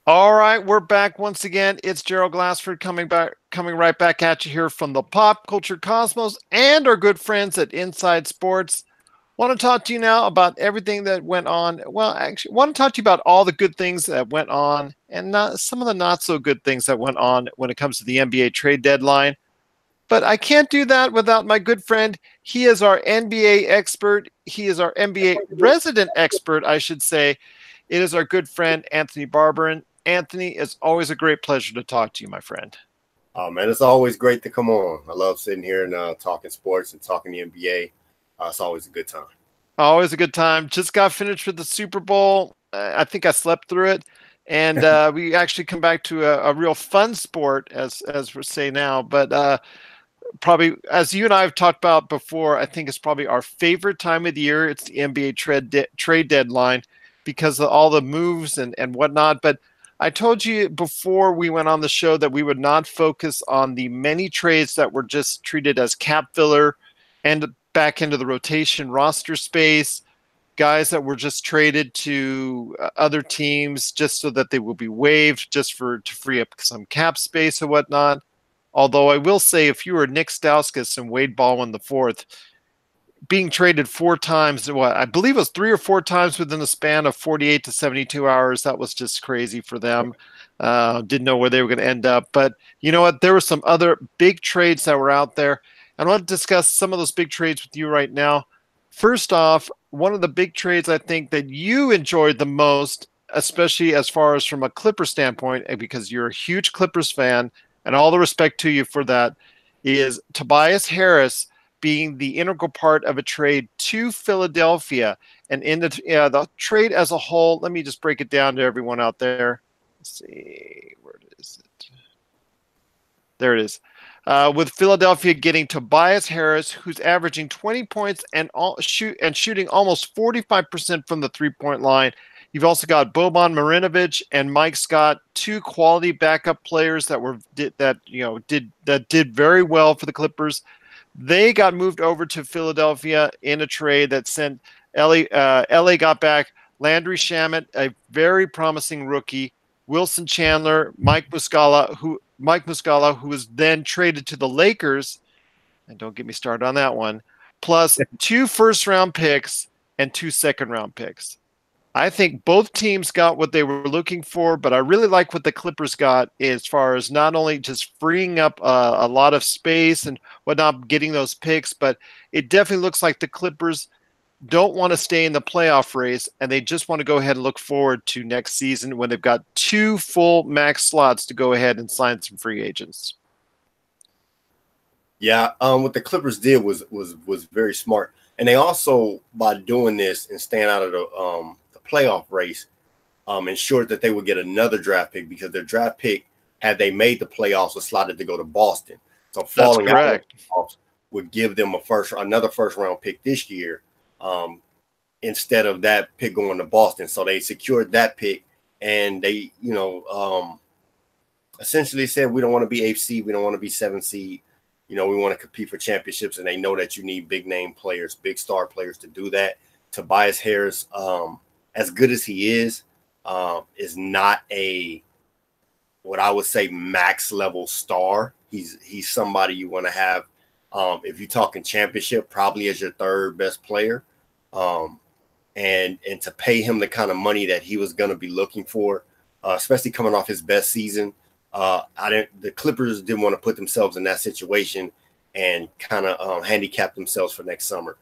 All right, we're back once again. It's Gerald Glassford coming right back at you here from the Pop Culture Cosmos and our good friends at Inside Sports. Want to talk to you now about everything that went on. Well, actually, want to talk to you about all the good things that went on and not some of the not so good things that went on when it comes to the NBA trade deadline. But I can't do that without my good friend. He is our NBA expert. He is our NBA resident expert, I should say. It is our good friend, Anthony Barbarin. Anthony, it's always a great pleasure to talk to you, my friend. Oh man, it's always great to come on. I love sitting here and talking sports and talking the NBA. It's always a good time. Always a good time. Just got finished with the Super Bowl. I think I slept through it. And we actually come back to a real fun sport, as we say now. But probably, as you and I have talked about before, I think it's probably our favorite time of the year. It's the NBA trade deadline because of all the moves and whatnot. But I told you before we went on the show that we would not focus on the many trades that were just treated as cap filler and back into the rotation roster space, guys that were just traded to other teams just so that they will be waived just to free up some cap space or whatnot. Although I will say, if you were Nick Stauskas and Wade Baldwin the fourth, being traded four times, what I believe it was three or four times within the span of 48 to 72 hours, that was just crazy for them. Didn't know where they were going to end up. But you know what? There were some other big trades that were out there. And I want to discuss some of those big trades with you right now. First off, one of the big trades I think that you enjoyed the most, especially as far as from a Clipper standpoint, because you're a huge Clippers fan, and all the respect to you for that, is Tobias Harris being the integral part of a trade to Philadelphia. And in the trade as a whole, let me just break it down to everyone out there. Let's see, where is it? There it is. With Philadelphia getting Tobias Harris, who's averaging 20 points and shooting almost 45% from the 3-point line. You've also got Boban Marinovic and Mike Scott, two quality backup players that did very well for the Clippers. They got moved over to Philadelphia in a trade that sent LA got back Landry Shamet, a very promising rookie, Wilson Chandler, Mike Muscala, who was then traded to the Lakers, and don't get me started on that one, plus two first-round picks and two second-round picks. I think both teams got what they were looking for, but I really like what the Clippers got as far as not only just freeing up a lot of space and whatnot, getting those picks, but it definitely looks like the Clippers don't want to stay in the playoff race and they just want to go ahead and look forward to next season when they've got two full max slots to go ahead and sign some free agents. Yeah, what the Clippers did was very smart, and they also, by doing this and staying out of the playoff race, ensured that they would get another draft pick because their draft pick, had they made the playoffs, was slotted to go to Boston. So That's falling out of correct. the playoffs would give them another first round pick this year, um, instead of that pick going to Boston. So they secured that pick, and they, essentially said, we don't want to be 8th seed, we don't want to be 7th seed. We want to compete for championships, and they know that you need big name players, big star players to do that. Tobias Harris, as good as he is not what I would say max level star. He's somebody you want to have, if you're talking championship, probably as your third best player. And to pay him the kind of money that he was going to be looking for, especially coming off his best season, the Clippers didn't want to put themselves in that situation and kind of handicap themselves for next summer.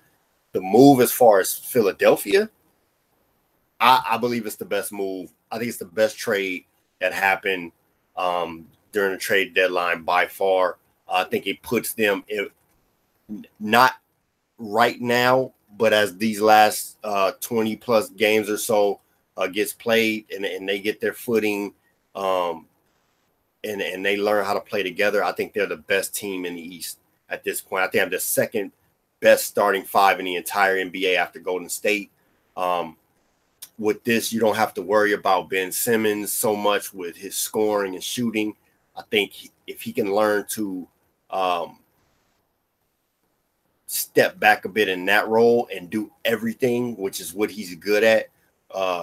The move as far as Philadelphia, I believe it's the best move. I think it's the best trade that happened during the trade deadline by far. I think it puts them not right now, but as these last 20 plus games or so gets played and they get their footing, and they learn how to play together, I think they're the best team in the East at this point. I think I'm the second best starting five in the entire NBA after Golden State. With this, you don't have to worry about Ben Simmons so much with his scoring and shooting. I think if he can learn to step back a bit in that role and do everything, which is what he's good at.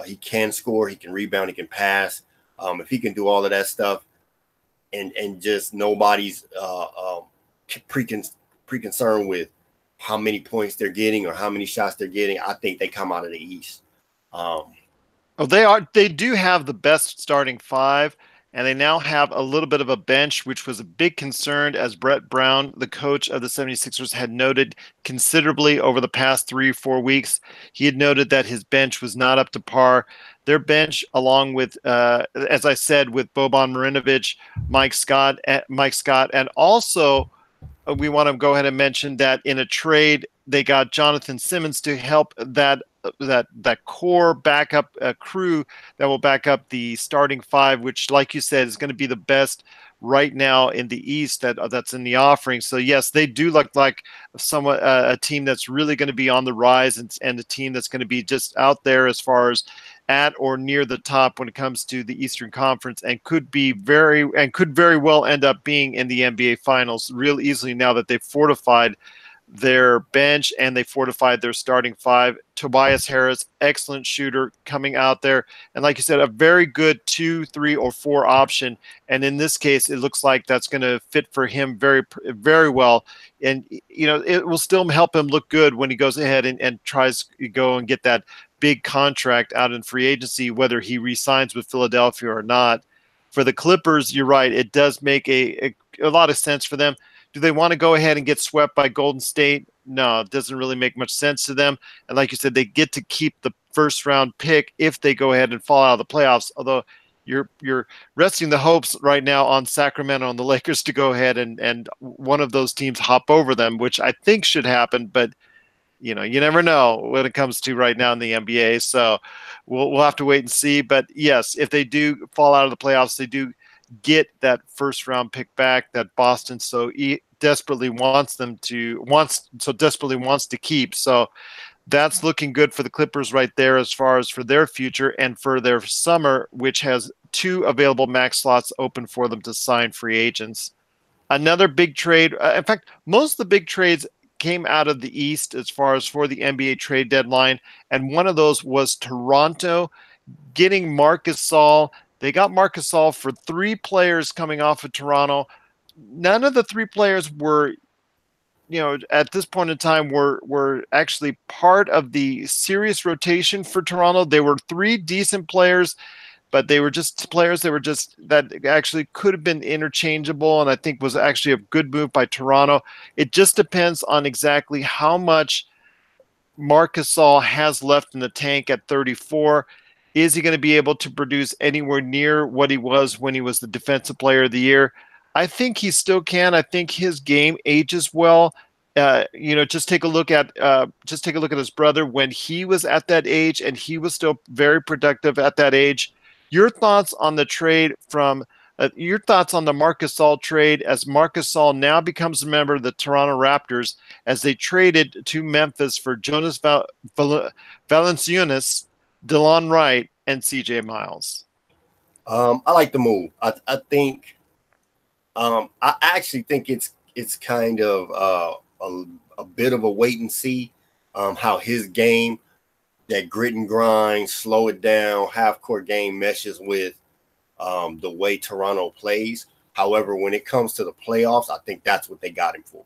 He can score, he can rebound, he can pass. If he can do all of that stuff, and just nobody's pre-concerned with how many points they're getting or how many shots they're getting, I think they come out of the East. Oh, they are. They do have the best starting five, and they now have a little bit of a bench, which was a big concern, as Brett Brown, the coach of the 76ers, had noted considerably over the past 3 or 4 weeks. He had noted that his bench was not up to par. Their bench, along with, as I said, with Boban Marinovic, Mike Scott, and also we want to go ahead and mention that in a trade they got Jonathan Simmons to help that core backup crew that will back up the starting five, which, like you said, is going to be the best right now in the East that's in the offering. So yes, they do look like somewhat a team that's really going to be on the rise, and a team that's going to be just out there as far as at or near the top when it comes to the Eastern Conference, and could very well end up being in the NBA Finals real easily now that they've fortified their bench and they fortified their starting five. Tobias Harris, excellent shooter coming out there. And like you said, a very good 2, 3, or 4 option. And in this case, it looks like that's going to fit for him very, very well. And, it will still help him look good when he goes ahead and tries to go and get that big contract out in free agency, whether he re-signs with Philadelphia or not. For the Clippers, you're right. It does make a lot of sense for them. Do they want to go ahead and get swept by Golden State? No, it doesn't really make much sense to them. And like you said, they get to keep the first round pick if they go ahead and fall out of the playoffs. Although you're resting the hopes right now on Sacramento and the Lakers to go ahead and one of those teams hop over them, which I think should happen. But you never know when it comes to right now in the NBA. So we'll have to wait and see. But yes, if they do fall out of the playoffs, they do get that first round pick back that Boston desperately wants to keep. So that's looking good for the Clippers right there as far as for their future and for their summer, which has 2 available max slots open for them to sign free agents. Another big trade, in fact, most of the big trades came out of the East as far as for the NBA trade deadline, and one of those was Toronto getting Marc Gasol. They got Marc Gasol for 3 players coming off of Toronto. None of the 3 players were, at this point in time, were actually part of the serious rotation for Toronto. They were 3 decent players, but they were just players that actually could have been interchangeable, and I think was actually a good move by Toronto. It just depends on exactly how much Marc Gasol has left in the tank at 34. Is he going to be able to produce anywhere near what he was when he was the Defensive Player of the Year? I think he still can. I think his game ages well. Just take a look at his brother when he was at that age, and he was still very productive at that age. Your thoughts on the trade your thoughts on the Marc Gasol trade, as Marc Gasol now becomes a member of the Toronto Raptors, as they traded to Memphis for Jonas Valanciunas, DeLon Wright, and CJ Miles. I like the move. I think I actually think it's kind of a bit of a wait and see how his game, that grit and grind, slow it down, half court game meshes with the way Toronto plays. However, when it comes to the playoffs, I think that's what they got him for.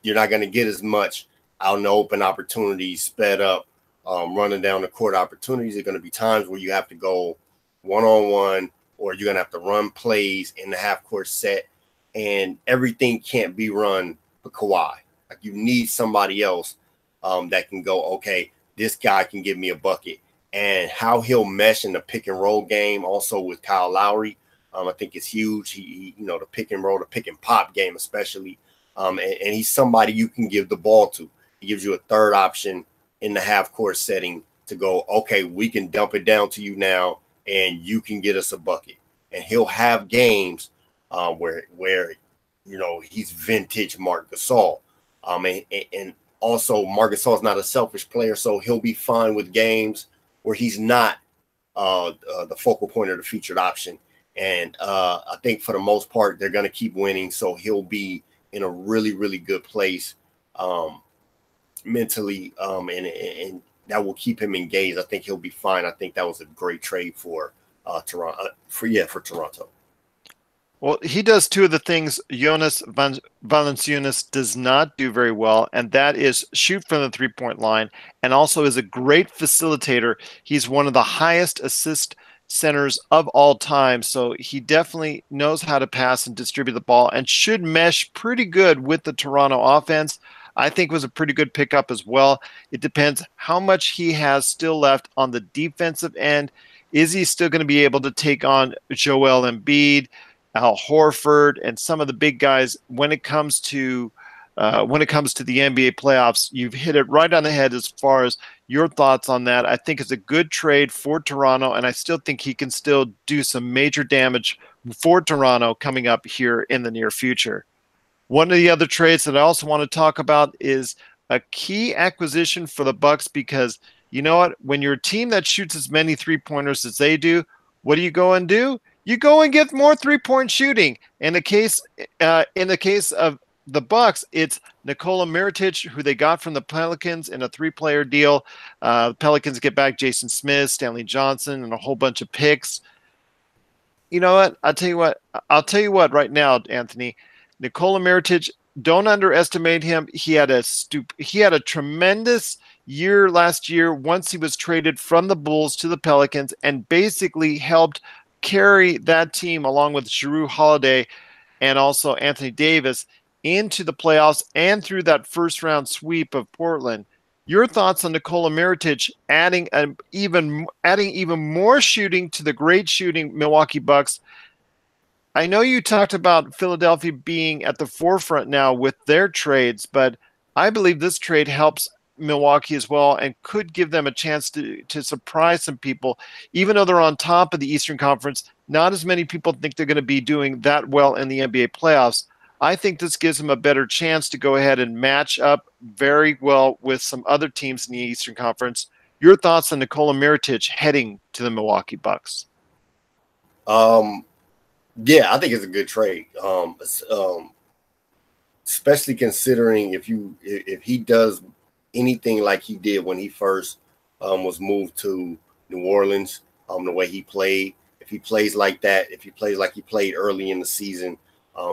You're not going to get as much out in the open opportunities, sped up, running down the court opportunities. There are going to be times where you have to go one-on-one, or you're going to have to run plays in the half court set, and everything can't be run for Kawhi. Like, you need somebody else that can go, okay, this guy can give me a bucket. And how he'll mesh in the pick and roll game also with Kyle Lowry, I think is huge. He the pick and roll, the pick and pop game especially. And he's somebody you can give the ball to. He gives you a third option in the half court setting to go, okay, we can dump it down to you now, and you can get us a bucket. And he'll have games where he's vintage Marc Gasol. And also Marc Gasol is not a selfish player, so he'll be fine with games where he's not the focal point or the featured option. And I think for the most part, they're going to keep winning. So he'll be in a really, really good place mentally, and that will keep him engaged. I think he'll be fine. I think that was a great trade for Toronto for Toronto. Well, he does two of the things Jonas Valanciunas does not do very well, and that is shoot from the three-point line, and also is a great facilitator. He's one of the highest assist centers of all time, so he definitely knows how to pass and distribute the ball, and should mesh pretty good with the Toronto offense. I think was a pretty good pickup as well. It depends how much he has still left on the defensive end. Is he still going to be able to take on Joel Embiid, Al Horford, and some of the big guys when it comes to the NBA playoffs? You've hit it right on the head as far as your thoughts on that. I think it's a good trade for Toronto, and I still think he can still do some major damage for Toronto coming up here in the near future. One of the other trades that I also want to talk about is a key acquisition for the Bucks, because you know what? When you're a team that shoots as many three-pointers as they do, what do you go and do? You go and get more three-point shooting. In the case of the Bucks, it's Nikola Mirotic, who they got from the Pelicans in a three-player deal. The Pelicans get back Jason Smith, Stanley Johnson, and a whole bunch of picks. You know what? I'll tell you what right now, Anthony. Nikola Mirotic, don't underestimate him. He had a tremendous year last year once he was traded from the Bulls to the Pelicans, and basically helped carry that team along with Jrue Holiday and also Anthony Davis into the playoffs and through that first round sweep of Portland. Your thoughts on Nikola Mirotic adding even more shooting to the great shooting Milwaukee Bucks? I know you talked about Philadelphia being at the forefront now with their trades, but I believe this trade helps Milwaukee as well and could give them a chance to surprise some people. Even though they're on top of the Eastern Conference, not as many people think they're going to be doing that well in the NBA playoffs. I think this gives them a better chance to go ahead and match up very well with some other teams in the Eastern Conference. Your thoughts on Nikola Mirotic heading to the Milwaukee Bucks? Yeah, I think it's a good trade. Especially considering if he does anything like he did when he first was moved to New Orleans, the way he played, if he plays like that, if he plays like he played early in the season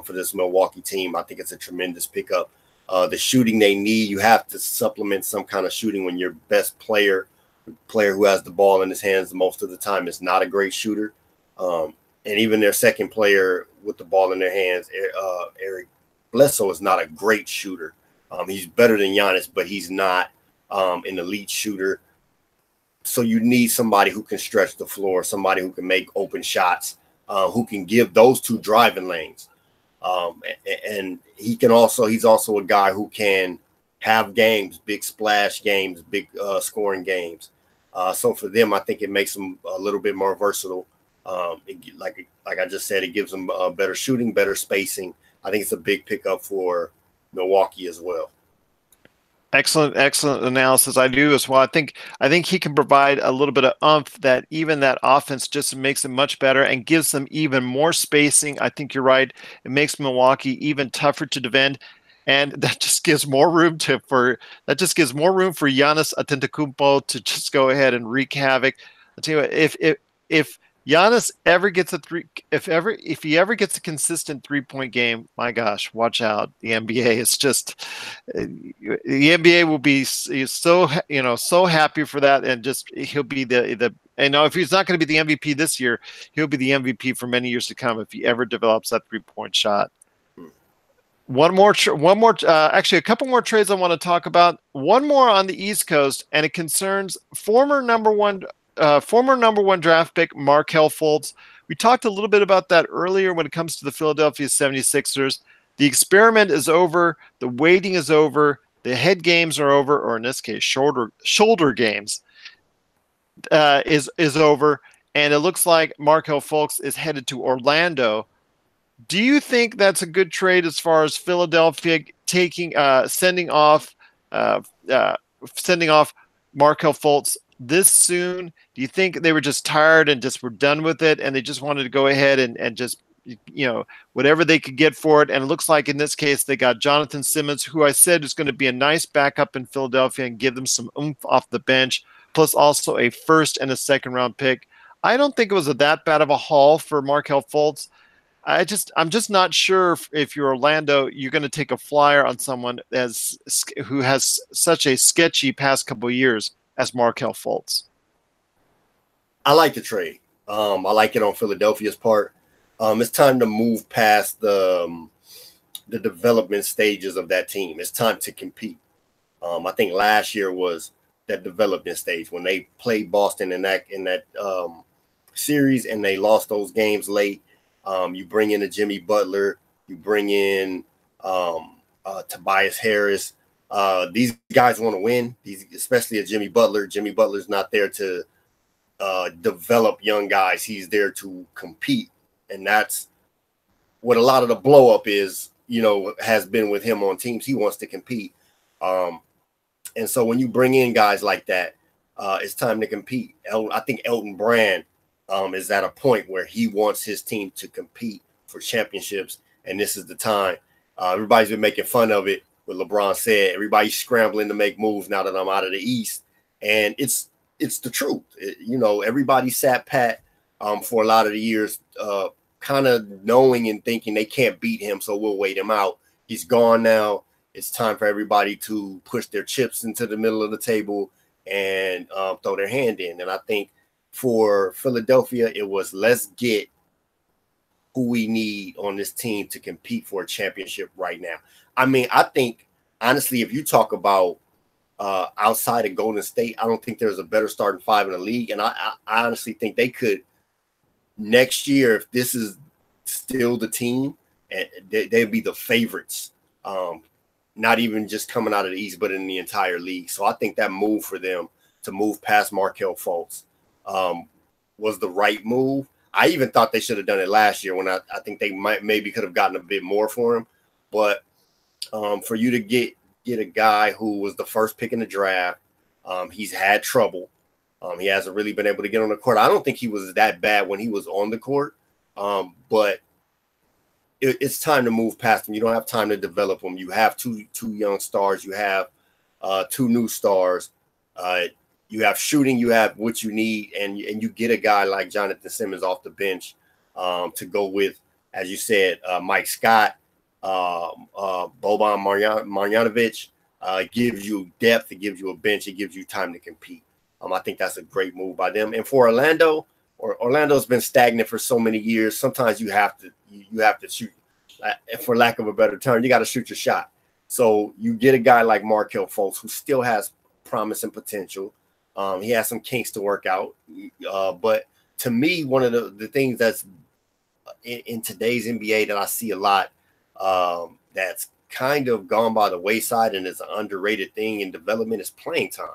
for this Milwaukee team, I think it's a tremendous pickup. The shooting they need, you have to supplement some kind of shooting when your best player who has the ball in his hands most of the time is not a great shooter. And even their second player with the ball in their hands, Eric Bledsoe, is not a great shooter. He's better than Giannis, but he's not an elite shooter. So you need somebody who can stretch the floor, somebody who can make open shots, who can give those two driving lanes. And he's also a guy who can have games, big splash games, big scoring games. So for them, I think it makes them a little bit more versatile. Like I just said, it gives them better shooting, better spacing. I think it's a big pickup for Milwaukee as well. Excellent analysis. I do as well. I think he can provide a little bit of oomph that even that offense just makes it much better and gives them even more spacing. I think you're right. It makes Milwaukee even tougher to defend, and that just gives more room for Giannis Antetokounmpo to just go ahead and wreak havoc. I'll tell you what, if Giannis ever gets if he ever gets a consistent 3-point game, my gosh, watch out. The NBA is just the NBA will be so happy for that, and just he'll be if he's not going to be the MVP this year, he'll be the MVP for many years to come if he ever develops that 3-point shot. Actually, a couple more trades I want to talk about. One more on the East Coast, and it concerns former number one draft pick Markelle Fultz. We talked a little bit about that earlier when it comes to the Philadelphia 76ers. The experiment is over. The waiting is over. The head games are over, or in this case, shoulder games is over. And it looks like Markelle Fultz is headed to Orlando. Do you think that's a good trade as far as Philadelphia sending off Markelle Fultz this soon? Do you think they were just tired and just were done with it, and they just wanted to go ahead and just whatever they could get for it? And it looks like in this case they got Jonathan Simmons, who I said is going to be a nice backup in Philadelphia and give them some oomph off the bench, plus also a first and a second round pick. I don't think it was that bad of a haul for Markel Fultz. I'm just not sure if you're Orlando, you're going to take a flyer on someone who has such a sketchy past couple of years as Markel Fultz. I like the trade. I like it on Philadelphia's part. It's time to move past the development stages of that team. It's time to compete. I think last year was that development stage when they played Boston in that series and they lost those games late. You bring in a Jimmy Butler, you bring in Tobias Harris. These guys want to win. Especially a Jimmy Butler. Jimmy Butler's not there to develop young guys. He's there to compete, and that's what a lot of the blow up is. Has been with him on teams. He wants to compete, and so when you bring in guys like that, it's time to compete. I think Elton Brand is at a point where he wants his team to compete for championships, and this is the time. Everybody's been making fun of it. What LeBron said, everybody's scrambling to make moves now that I'm out of the East, and it's the truth. Everybody sat pat for a lot of the years, kind of knowing and thinking they can't beat him, so we'll wait him out. He's gone now. It's time for everybody to push their chips into the middle of the table and throw their hand in. And I think for Philadelphia, it was let's get who we need on this team to compete for a championship right now. I mean, I think, honestly, if you talk about outside of Golden State, I don't think there's a better starting five in the league. And I honestly think they could next year, if this is still the team, and they'd be the favorites, not even just coming out of the East, but in the entire league. So I think that move for them to move past Markel Fultz was the right move. I even thought they should have done it last year when I think they maybe could have gotten a bit more for him. But for you to get a guy who was the first pick in the draft, he's had trouble. He hasn't really been able to get on the court. I don't think he was that bad when he was on the court, but it's time to move past him. You don't have time to develop him. You have two young stars. You have two new stars. You have shooting. You have what you need, and you get a guy like Jonathan Simmons off the bench to go with, as you said, Mike Scott, Boban Marjanovic. It gives you depth. It gives you a bench. It gives you time to compete. I think that's a great move by them. And for Orlando's been stagnant for so many years. Sometimes you have to shoot, for lack of a better term, you got to shoot your shot. So you get a guy like Markel Fultz who still has promise and potential. He has some kinks to work out. But to me, one of the things that's in today's NBA that I see a lot that's kind of gone by the wayside and is an underrated thing in development is playing time.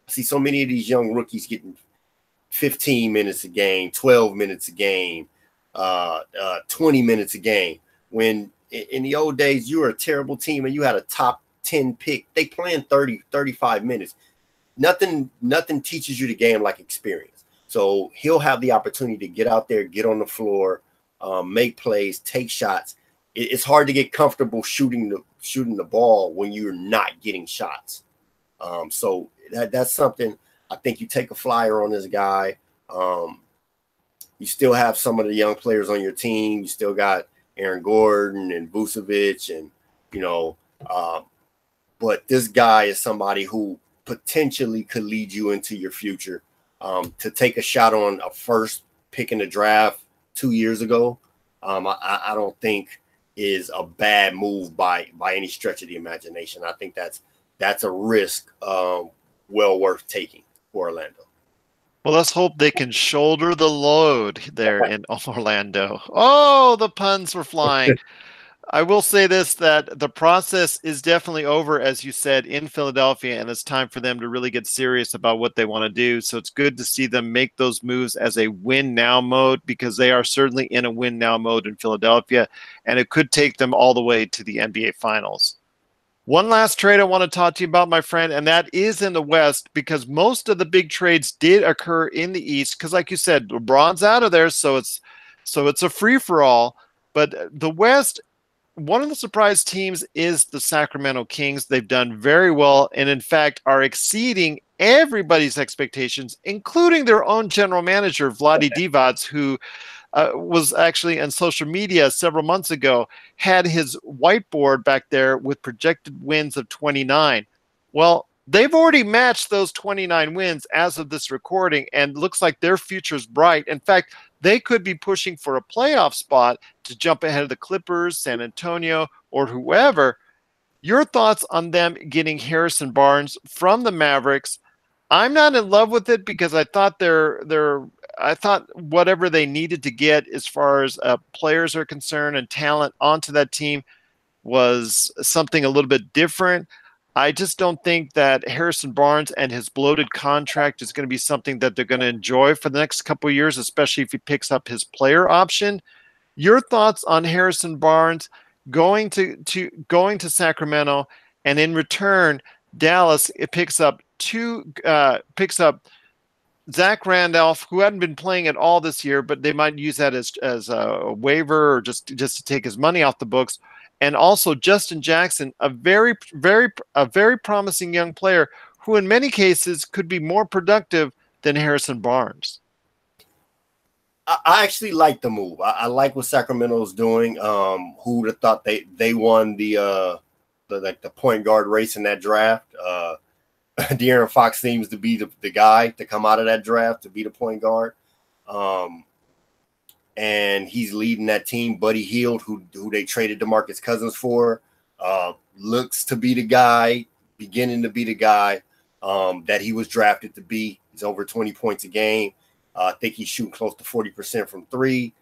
I see so many of these young rookies getting 15 minutes a game, 12 minutes a game, 20 minutes a game. When in the old days, you were a terrible team and you had a top 10 pick. They playing 30, 35 minutes. Nothing teaches you the game like experience. So he'll have the opportunity to get out there, get on the floor, make plays, take shots. It's hard to get comfortable shooting the ball when you're not getting shots. So that's something I think you take a flyer on this guy. You still have some of the young players on your team. You still got Aaron Gordon and Vucevic, and but this guy is somebody who potentially could lead you into your future. To take a shot on a first pick in the draft 2 years ago, I don't think is a bad move by any stretch of the imagination. I think that's a risk well worth taking for Orlando. Well, let's hope they can shoulder the load there in Orlando. Oh, the puns were flying. I will say this, that the process is definitely over, as you said, in Philadelphia, and it's time for them to really get serious about what they want to do. So it's good to see them make those moves as a win-now mode, because they are certainly in a win-now mode in Philadelphia, and it could take them all the way to the NBA Finals. One last trade I want to talk to you about, my friend, and that is in the West, because most of the big trades did occur in the East, because like you said, LeBron's out of there, so it's a free-for-all. But the West, one of the surprise teams is the Sacramento Kings. They've done very well and, in fact, are exceeding everybody's expectations, including their own general manager, Vladi Divac, who was actually on social media several months ago, had his whiteboard back there with projected wins of 29. Well, they've already matched those 29 wins as of this recording, and looks like their future's bright. In fact, they could be pushing for a playoff spot to jump ahead of the Clippers, San Antonio, or whoever. Your thoughts on them getting Harrison Barnes from the Mavericks? I'm not in love with it because I thought whatever they needed to get as far as players are concerned and talent onto that team was something a little bit different. I just don't think that Harrison Barnes and his bloated contract is going to be something that they're going to enjoy for the next couple of years, especially if he picks up his player option. Your thoughts on Harrison Barnes going to Sacramento, and in return, Dallas it picks up Zach Randolph, who hadn't been playing at all this year, but they might use that as a waiver or just to take his money off the books. And also Justin Jackson, a very promising young player who in many cases could be more productive than Harrison Barnes. I actually like the move. I like what Sacramento's doing. Who would have thought they won the point guard race in that draft? De'Aaron Fox seems to be the guy to come out of that draft to be the point guard. And he's leading that team. Buddy Hield, who they traded DeMarcus Cousins for, looks to be the guy, beginning to be the guy that he was drafted to be. He's over 20 points a game. I think he's shooting close to 40% from three.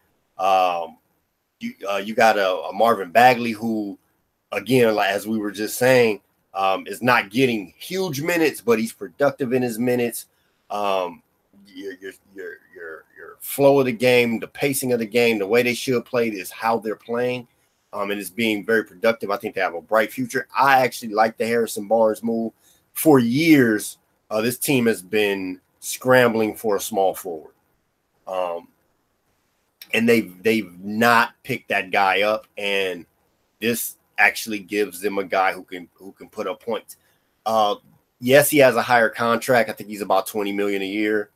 You got a Marvin Bagley who, again, like as we were just saying, is not getting huge minutes, but he's productive in his minutes. Your flow of the game, the pacing of the game, the way they should play is how they're playing, and it's being very productive. I think they have a bright future. I actually like the Harrison Barnes move. For years, this team has been scrambling for a small forward, and they've not picked that guy up, and this actually gives them a guy who can put up points. Yes, he has a higher contract. I think he's about $20 million a year.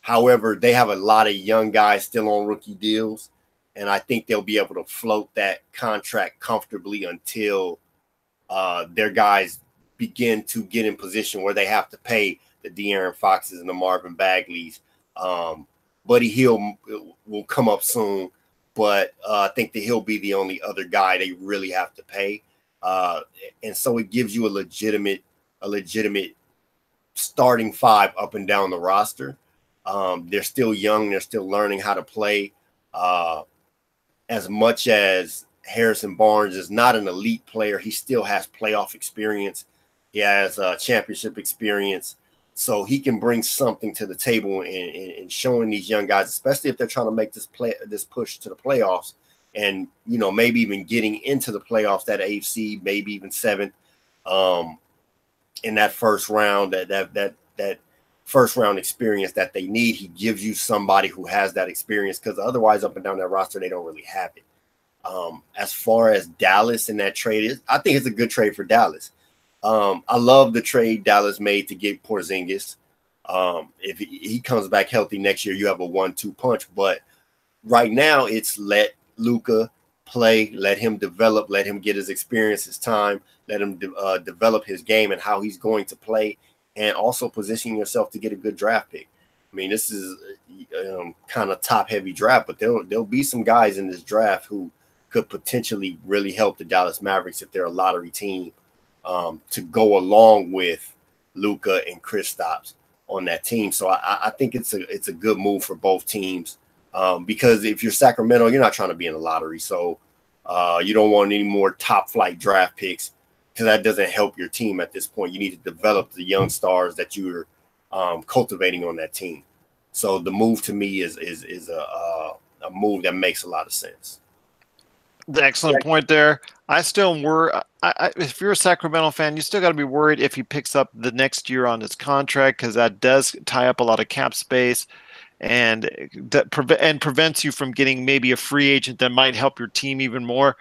However, they have a lot of young guys still on rookie deals, and I think they'll be able to float that contract comfortably until their guys begin to get in position where they have to pay the De'Aaron Foxes and the Marvin Bagleys. Buddy Hield will come up soon, but I think that he'll be the only other guy they really have to pay. And so it gives you a legitimate starting five up and down the roster. They're still young. They're still learning how to play. As much as Harrison Barnes is not an elite player, he still has playoff experience. He has championship experience. So he can bring something to the table in showing these young guys, especially if they're trying to make this push to the playoffs, and maybe even getting into the playoffs, that AFC, maybe even seventh, in that first round, that first round experience that they need. He gives you somebody who has that experience, because otherwise up and down that roster they don't really have it. As far as Dallas and that trade, I think it's a good trade for Dallas. I love the trade Dallas made to get Porzingis. If he comes back healthy next year, you have a 1-2 punch. But right now, it's let Luka play, let him develop, let him get his experience, his time, let him develop his game and how he's going to play, and also position yourself to get a good draft pick. I mean, this is kind of top-heavy draft, but there'll be some guys in this draft who could potentially really help the Dallas Mavericks if they're a lottery team, to go along with Luka and Kristaps on that team. So I think it's a good move for both teams, because if you're Sacramento, you're not trying to be in the lottery. So you don't want any more top flight draft picks, because that doesn't help your team at this point. You need to develop the young stars that you're cultivating on that team. So the move to me is a move that makes a lot of sense. The excellent point there. I still worry. If you're a Sacramento fan, you still got to be worried if he picks up the next year on his contract, because that does tie up a lot of cap space, and prevents you from getting maybe a free agent that might help your team even more.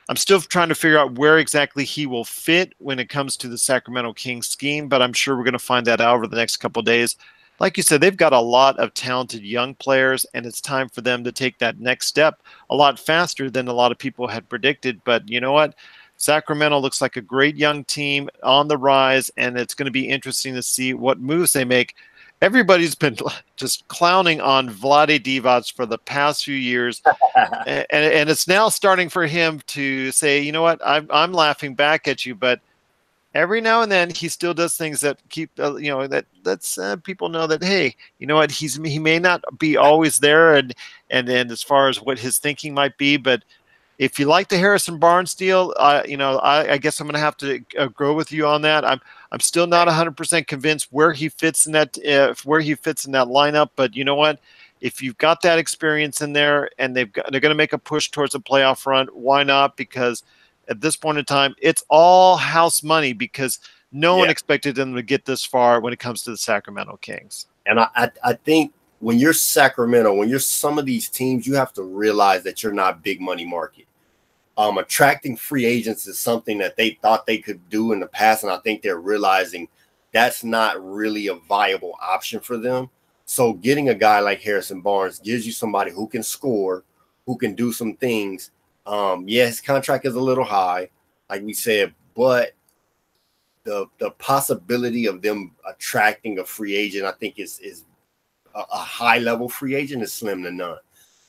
I'm still trying to figure out where exactly he will fit when it comes to the Sacramento Kings scheme, but I'm sure we're going to find that out over the next couple of days. Like you said, they've got a lot of talented young players, and it's time for them to take that next step a lot faster than a lot of people had predicted. But you know what? Sacramento looks like a great young team on the rise, and it's going to be interesting to see what moves they make. Everybody's been just clowning on Vlade Divac for the past few years, and it's now starting for him to say, you know what, I'm laughing back at you, but every now and then he still does things that keep that lets people know that, hey, you know what, he may not be always there, and then as far as what his thinking might be, but if you like the Harrison Barnes deal, I guess I'm going to have to go with you on that. I'm still not 100% convinced where he fits in that lineup. But you know what? If you've got that experience in there, and they're going to make a push towards a playoff run, why not? Because at this point in time, it's all house money, because no one expected them to get this far when it comes to the Sacramento Kings. And I think when you're Sacramento, when you're some of these teams, you have to realize that you're not big money market. Attracting free agents is something that they thought they could do in the past, and I think they're realizing that's not really a viable option for them. So getting a guy like Harrison Barnes gives you somebody who can score, who can do some things. His contract is a little high, like we said, but the possibility of them attracting a free agent, I think, is a high level free agent is slim to none.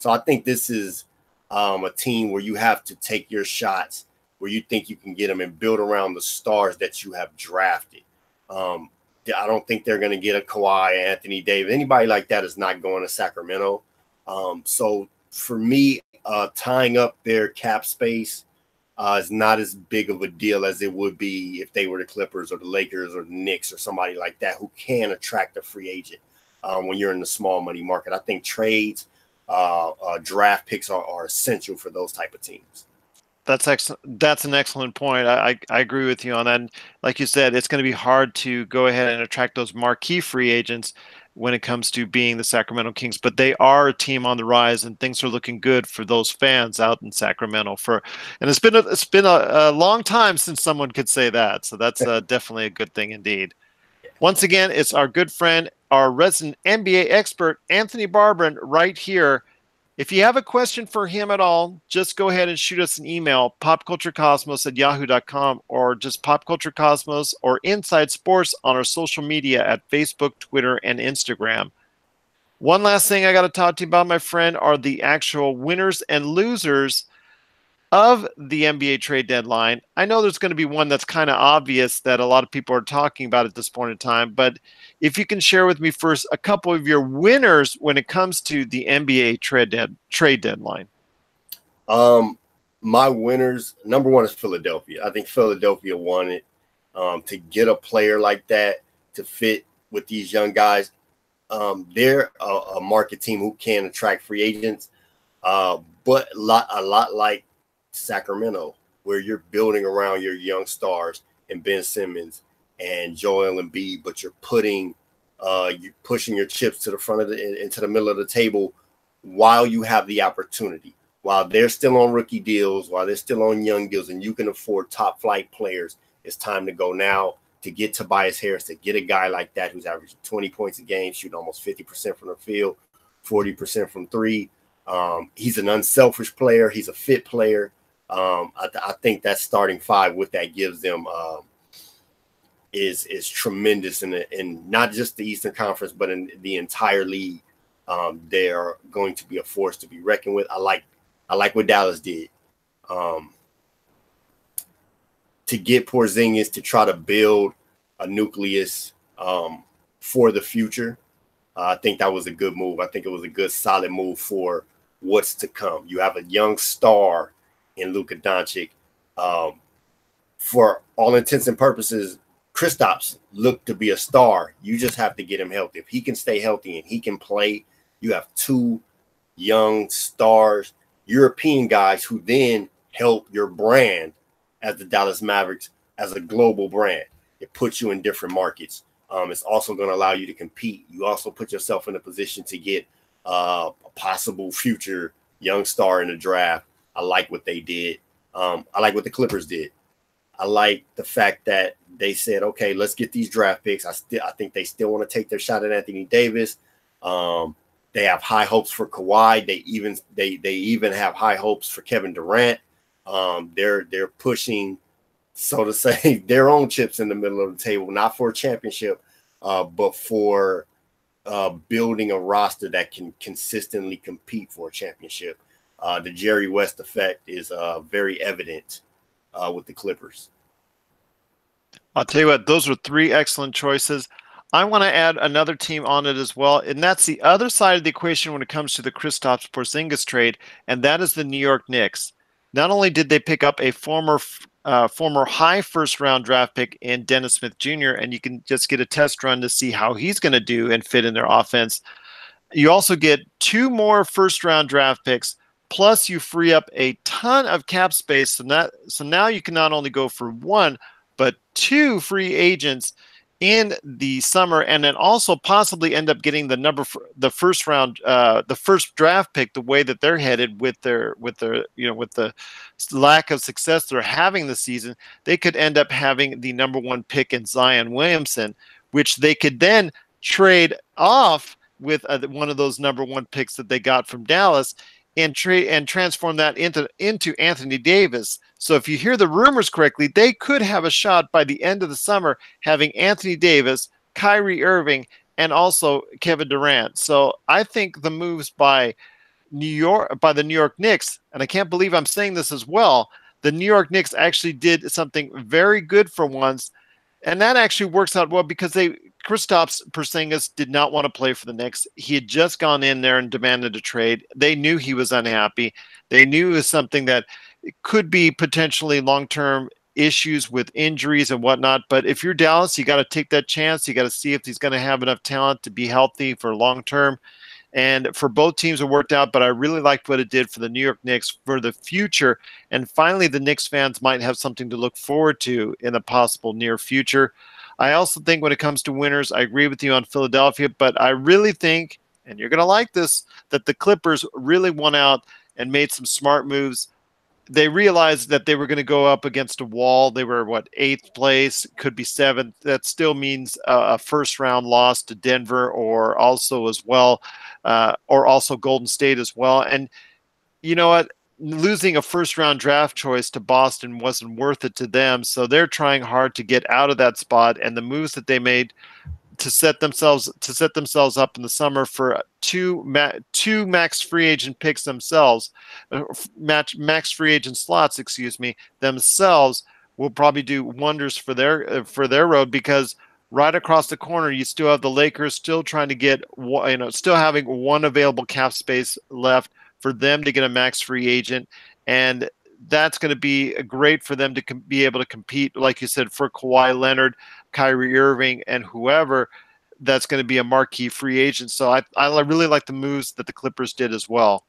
So I think this is a team where you have to take your shots where you think you can get them and build around the stars that you have drafted. I don't think they're going to get a Kawhi, Anthony Davis. Anybody like that is not going to Sacramento. So for me, tying up their cap space is not as big of a deal as it would be if they were the Clippers or the Lakers or the Knicks or somebody like that who can attract a free agent when you're in the small money market. I think trades, draft picks are essential for those type of teams. That's excellent. That's an excellent point. I agree with you on that. And like you said, it's going to be hard to go ahead and attract those marquee free agents when it comes to being the Sacramento Kings, but they are a team on the rise, and things are looking good for those fans out in Sacramento. And it's been a long time since someone could say that. So that's definitely a good thing indeed. Once again, it's our good friend, our resident NBA expert, Anthony Barbarin, right here. If you have a question for him at all, just go ahead and shoot us an email, popculturecosmos@yahoo.com, or just popculturecosmos or Inside Sports on our social media at Facebook, Twitter, and Instagram. One last thing I got to talk to you about, my friend, are the actual winners and losers of the NBA trade deadline. I know there's going to be one that's kind of obvious that a lot of people are talking about at this point in time, but if you can share with me first a couple of your winners when it comes to the NBA trade deadline. My winners, number one is Philadelphia. I think Philadelphia won it. To get a player like that to fit with these young guys, they're a market team who can attract free agents, but a lot like Sacramento, where you're building around your young stars and Ben Simmons and Joel Embiid, but you're pushing your chips to the front of into the middle of the table while you have the opportunity, while they're still on rookie deals, while they're still on young deals, and you can afford top flight players. It's time to go now to get Tobias Harris, to get a guy like that who's averaging 20 points a game, shooting almost 50% from the field, 40% from three. He's an unselfish player. He's a fit player. I think that starting five with that gives them is tremendous in not just the Eastern Conference, but in the entire league. They are going to be a force to be reckoned with. I like what Dallas did to get Porzingis to try to build a nucleus for the future. I think that was a good move. I think it was a good, solid move for what's to come. You have a young star in Luka Doncic. For all intents and purposes, Kristaps looked to be a star. You just have to get him healthy. If he can stay healthy and he can play, you have two young stars, European guys who then help your brand as the Dallas Mavericks as a global brand. It puts you in different markets. It's also going to allow you to compete. You also put yourself in a position to get a possible future young star in the draft. I like what they did. I like what the Clippers did. I like the fact that they said, okay, let's get these draft picks. I think they still want to take their shot at Anthony Davis. They have high hopes for Kawhi. They even have high hopes for Kevin Durant. They're pushing, so to say, their own chips in the middle of the table, not for a championship, but for building a roster that can consistently compete for a championship. The Jerry West effect is very evident with the Clippers. I'll tell you what, those were three excellent choices. I want to add another team on it as well, and that's the other side of the equation when it comes to the Kristaps Porzingis trade, and that is the New York Knicks. Not only did they pick up a former high first round draft pick in Dennis Smith Jr., and you can just get a test run to see how he's going to do and fit in their offense. You also get 2 more first round draft picks, plus you free up a ton of cap space. So now you can not only go for 1, but 2 free agents in the summer, and then also possibly end up getting the first round, the first draft pick. The way that they're headed with the lack of success they're having this season, they could end up having the number 1 pick in Zion Williamson, which they could then trade off with one of those number 1 picks that they got from Dallas, and transform that into Anthony Davis. So if you hear the rumors correctly, they could have a shot by the end of the summer having Anthony Davis, Kyrie Irving, and also Kevin Durant. So I think the moves by the New York Knicks, and I can't believe I'm saying this as well, the New York Knicks actually did something very good for once. And that actually works out well because Kristaps Porzingis did not want to play for the Knicks. He had just gone in there and demanded a trade. They knew he was unhappy. They knew it was something that could be potentially long-term issues with injuries and whatnot. But if you're Dallas, you got to take that chance. You got to see if he's going to have enough talent to be healthy for long-term. And for both teams, it worked out, but I really liked what it did for the New York Knicks for the future. And finally, the Knicks fans might have something to look forward to in the possible near future. I also think when it comes to winners, I agree with you on Philadelphia, but I really think, and you're going to like this, that the Clippers really won out and made some smart moves. They realized that they were going to go up against a wall. They were, 8th place, could be 7th. That still means a first-round loss to Denver or also Golden State as well. And you know what? Losing a first-round draft choice to Boston wasn't worth it to them. So they're trying hard to get out of that spot. And the moves that they made to set themselves up in the summer for two max free agent picks themselves, max free agent slots, themselves, will probably do wonders for their road, because right across the corner you still have the Lakers still trying to get still having 1 available cap space left for them to get a max free agent, and that's going to be great for them to be able to compete, like you said, for Kawhi Leonard, Kyrie Irving, and whoever that's going to be a marquee free agent. So I really like the moves that the Clippers did as well.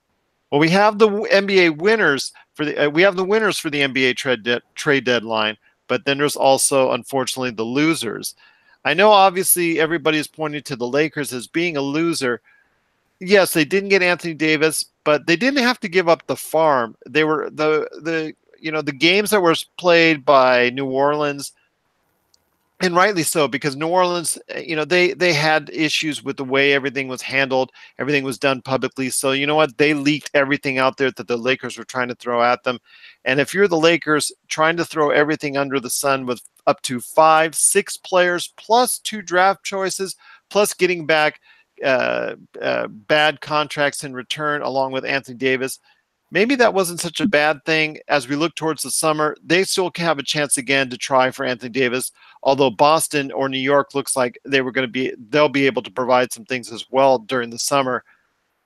Well, we have the NBA winners for the NBA trade deadline, but then there's also, unfortunately, the losers. I know obviously everybody is pointing to the Lakers as being a loser. Yes, they didn't get Anthony Davis, but they didn't have to give up the farm. They were the games that were played by New Orleans, and rightly so, because New Orleans, they had issues with the way everything was handled. Everything was done publicly. So you know what? They leaked everything out there that the Lakers were trying to throw at them. And if you're the Lakers trying to throw everything under the sun with up to 5, 6 players, plus 2 draft choices, plus getting back bad contracts in return, along with Anthony Davis, maybe that wasn't such a bad thing. As we look towards the summer, they still have a chance again to try for Anthony Davis, although Boston or New York looks like they'll be able to provide some things as well during the summer.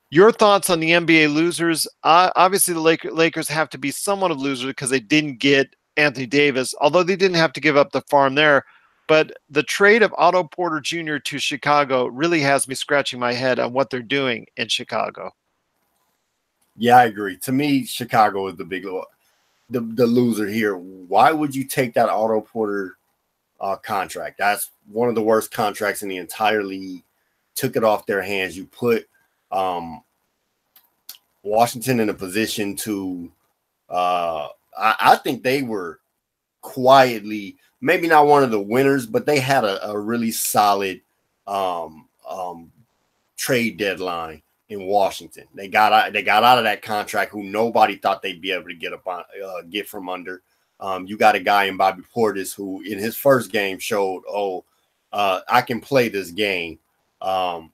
Your thoughts on the NBA losers? Obviously, the Lakers have to be somewhat of losers because they didn't get Anthony Davis, although they didn't have to give up the farm there. But the trade of Otto Porter Jr. to Chicago really has me scratching my head on what they're doing in Chicago. Yeah, I agree. To me, Chicago is the loser here. Why would you take that Otto Porter contract? That's one of the worst contracts in the entire league. Took it off their hands. You put Washington in a position to I think they were quietly, maybe not one of the winners, but they had a really solid um, um, trade deadline in Washington. They got out of that contract who nobody thought they'd be able to get from under. You got a guy in Bobby Portis who, in his first game, showed, I can play this game. But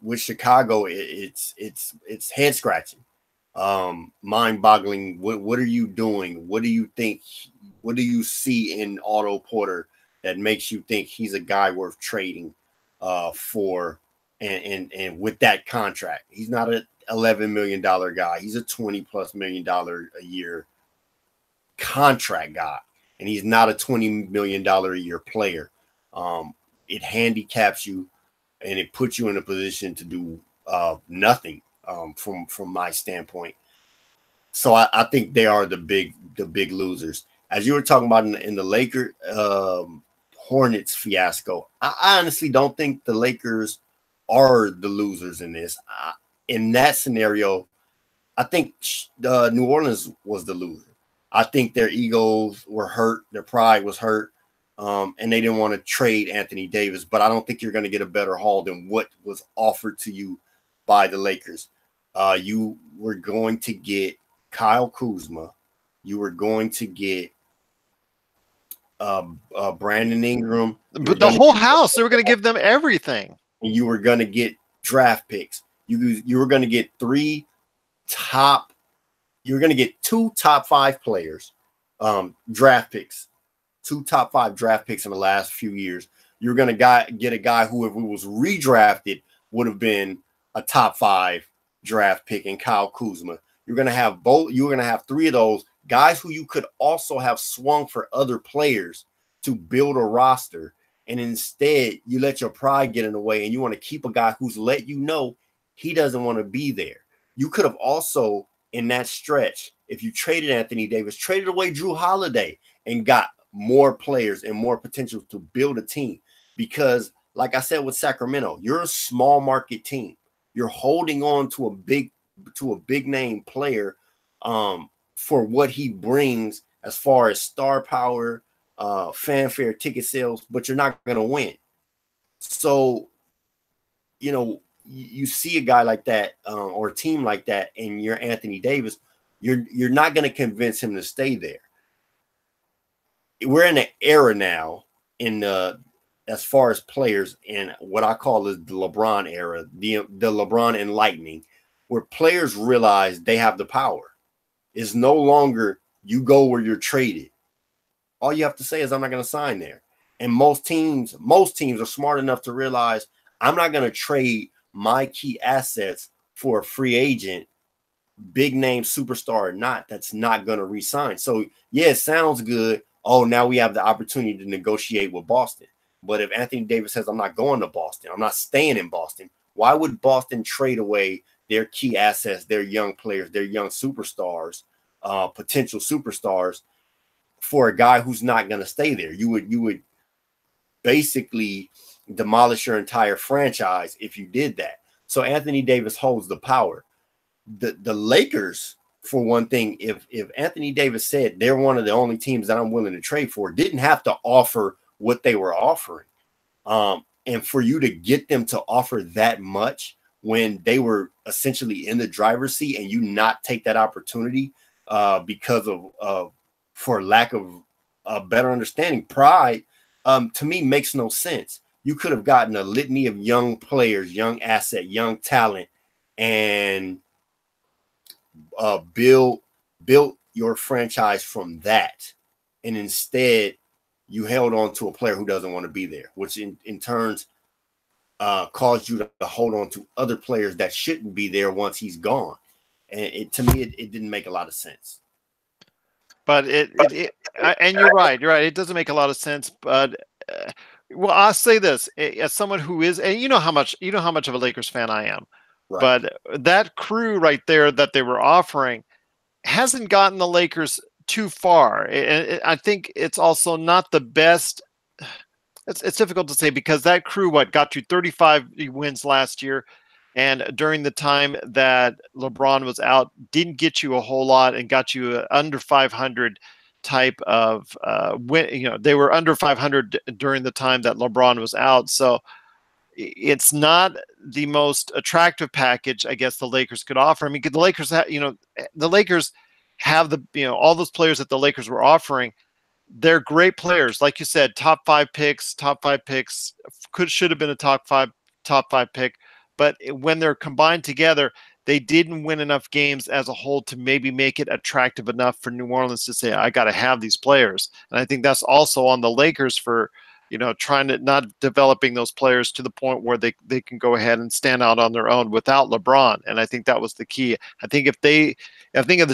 with Chicago, it's head scratching, mind boggling. What are you doing? What do you think? What do you see in Otto Porter that makes you think he's a guy worth trading for? And with that contract, he's not an $11 million guy. He's a $20+ million a year contract guy, and he's not a $20 million a year player. It handicaps you, and it puts you in a position to do nothing from my standpoint. So I think they are the big losers. As you were talking about in the Lakers Hornets fiasco, I honestly don't think the Lakers are the losers in this. In that scenario, I think New Orleans was the loser. I think their egos were hurt, their pride was hurt, and they didn't want to trade Anthony Davis. But I don't think you're going to get a better haul than what was offered to you by the Lakers. You were going to get Kyle Kuzma. You were going to get Brandon Ingram. But the whole house, they were going to give them everything. And you were going to get draft picks. You were going to get two top 5 players, draft picks, 2 top 5 draft picks in the last few years. You're going to get a guy who, if he was redrafted, would have been a top 5 draft pick in Kyle Kuzma. You're going to have both. You're going to have 3 of those guys who you could also have swung for other players to build a roster. And instead, you let your pride get in the way, and you want to keep a guy who's let you know he doesn't want to be there. You could have also, in that stretch, if you traded Anthony Davis, traded away Drew Holiday and got more players and more potential to build a team. Because, like I said with Sacramento, you're a small market team. You're holding on to a big name player for what he brings as far as star power, fanfare, ticket sales, but you're not going to win. So, you see a guy like that or a team like that, and you're Anthony Davis, you're not going to convince him to stay there. We're in an era now as far as players, in what I call the LeBron era, the LeBron enlightening, where players realize they have the power. It's no longer you go where you're traded. All you have to say is, I'm not going to sign there. And most teams are smart enough to realize, I'm not going to trade my key assets for a free agent, big name superstar or not, that's not going to re-sign. So, yeah, it sounds good. Oh, now we have the opportunity to negotiate with Boston. But if Anthony Davis says, I'm not going to Boston, I'm not staying in Boston, why would Boston trade away their key assets, their young players, their young superstars, potential superstars, for a guy who's not going to stay there? You would basically demolish your entire franchise if you did that. So Anthony Davis holds the power. The Lakers, for one thing, if Anthony Davis said they're one of the only teams that I'm willing to trade for, didn't have to offer what they were offering. And for you to get them to offer that much when they were essentially in the driver's seat, and you not take that opportunity because of for lack of a better understanding, pride, to me makes no sense. You could have gotten a litany of young players, young asset, young talent, and built your franchise from that. And instead, you held on to a player who doesn't want to be there, which in turns caused you to hold on to other players that shouldn't be there once he's gone. And to me, it didn't make a lot of sense. But and you're right. It doesn't make a lot of sense. But well, I'll say this as someone who is, and you know how much of a Lakers fan I am. Right. But that crew right there that they were offering hasn't gotten the Lakers too far. I think it's also not the best. It's difficult to say, because that crew got you 35 wins last year. and during the time that LeBron was out, didn't get you a whole lot and got you a under 500 type of win. They were under 500 during the time that LeBron was out. So it's not the most attractive package, I guess, the Lakers could offer. I mean, the Lakers, the Lakers have all those players that the Lakers were offering. They're great players, like you said, top five picks, should have been a top five pick, but when they're combined together, they didn't win enough games as a whole to maybe make it attractive enough for New Orleans to say, I got to have these players. And I think that's also on the Lakers for trying to not developing those players to the point where they can go ahead and stand out on their own without LeBron. And I think that was the key. I think if the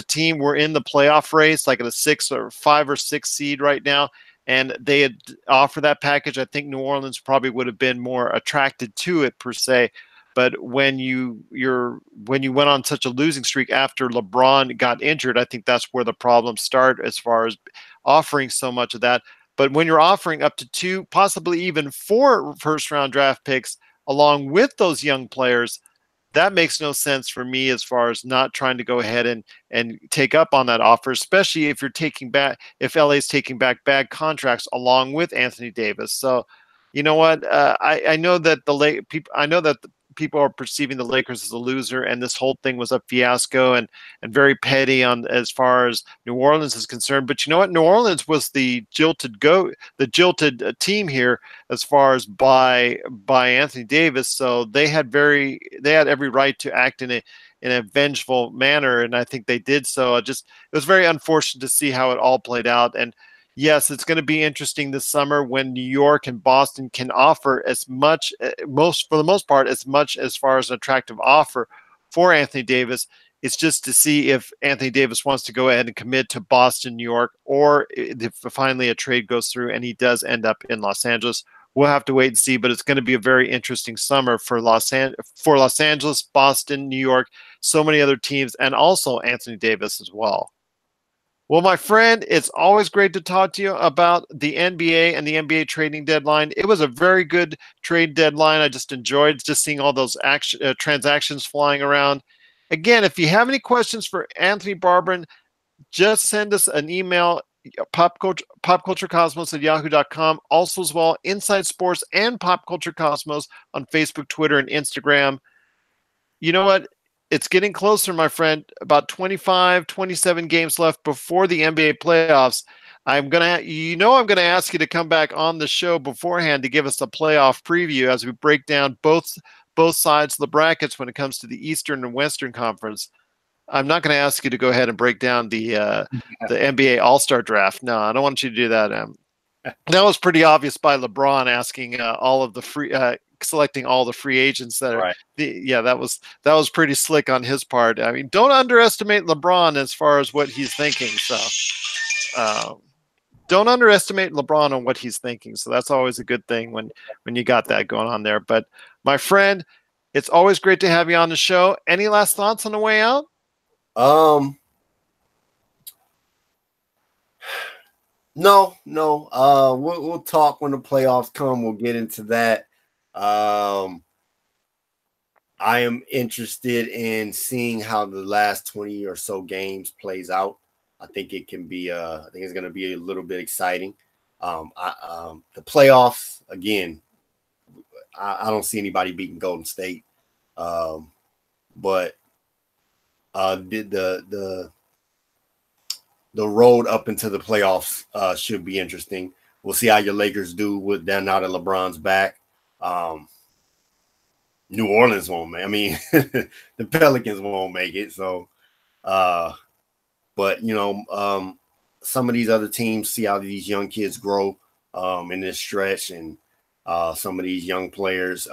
team were in the playoff race, like at a 6 or 5 or 6 seed right now, and they had offered that package, I think New Orleans probably would have been more attracted to it per se. But when you went on such a losing streak after LeBron got injured, I think that's where the problems start as far as offering so much of that. But when you're offering up to 2, possibly even 4 first-round draft picks along with those young players, that makes no sense for me as far as not trying to go ahead and take up on that offer, especially if if LA is taking back bad contracts along with Anthony Davis. So, you know what? I know that the people are perceiving the Lakers as a loser, and this whole thing was a fiasco and very petty on as far as New Orleans is concerned. But you know what? New Orleans was the jilted team here as far as by Anthony Davis. So they had every right to act in a vengeful manner, and I think they did so. It was very unfortunate to see how it all played out. And yes, it's going to be interesting this summer when New York and Boston can offer as much, for the most part, as much as far as an attractive offer for Anthony Davis. It's just to see if Anthony Davis wants to go ahead and commit to Boston, New York, or if finally a trade goes through and he does end up in Los Angeles. We'll have to wait and see, but it's going to be a very interesting summer for Los Angeles, Boston, New York, so many other teams, and also Anthony Davis as well. Well, my friend, it's always great to talk to you about the NBA and the NBA trading deadline. It was a very good trade deadline. I just enjoyed just seeing all those transactions flying around. Again, if you have any questions for Anthony Barbarin, just send us an email, popculturecosmos at yahoo.com. Also, as well, Inside Sports and Pop Culture Cosmos on Facebook, Twitter, and Instagram. You know what? It's getting closer, my friend. About 25, 27 games left before the NBA playoffs. I'm going to ask you to come back on the show beforehand to give us a playoff preview as we break down both sides of the brackets when it comes to the Eastern and Western Conference. I'm not going to ask you to go ahead and break down the NBA All-Star draft. No, I don't want you to do that. That was pretty obvious by LeBron asking all of the selecting all the free agents that are. Right. That was pretty slick on his part. I mean, don't underestimate LeBron as far as what he's thinking. So don't underestimate LeBron on what he's thinking. So that's always a good thing when you got that going on there. But my friend, it's always great to have you on the show. Any last thoughts on the way out? No. We'll talk when the playoffs come. We'll get into that. I am interested in seeing how the last 20 or so games plays out. I think it can be. I think it's going to be a little bit exciting. The playoffs again. I don't see anybody beating Golden State, but the road up into the playoffs should be interesting. We'll see how your Lakers do with them now that LeBron's back. New Orleans won't make. I mean, the Pelicans won't make it. So, but some of these other teams, see how these young kids grow in this stretch, and some of these young players,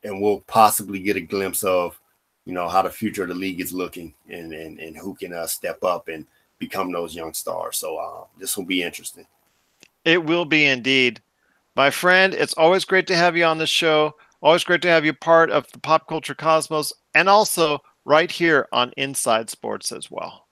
and we'll possibly get a glimpse of how the future of the league is looking, and who can step up and become those young stars. So this will be interesting. It will be indeed. My friend, it's always great to have you on the show. Always great to have you part of the Pop Culture Cosmos, and also right here on Inside Sports as well.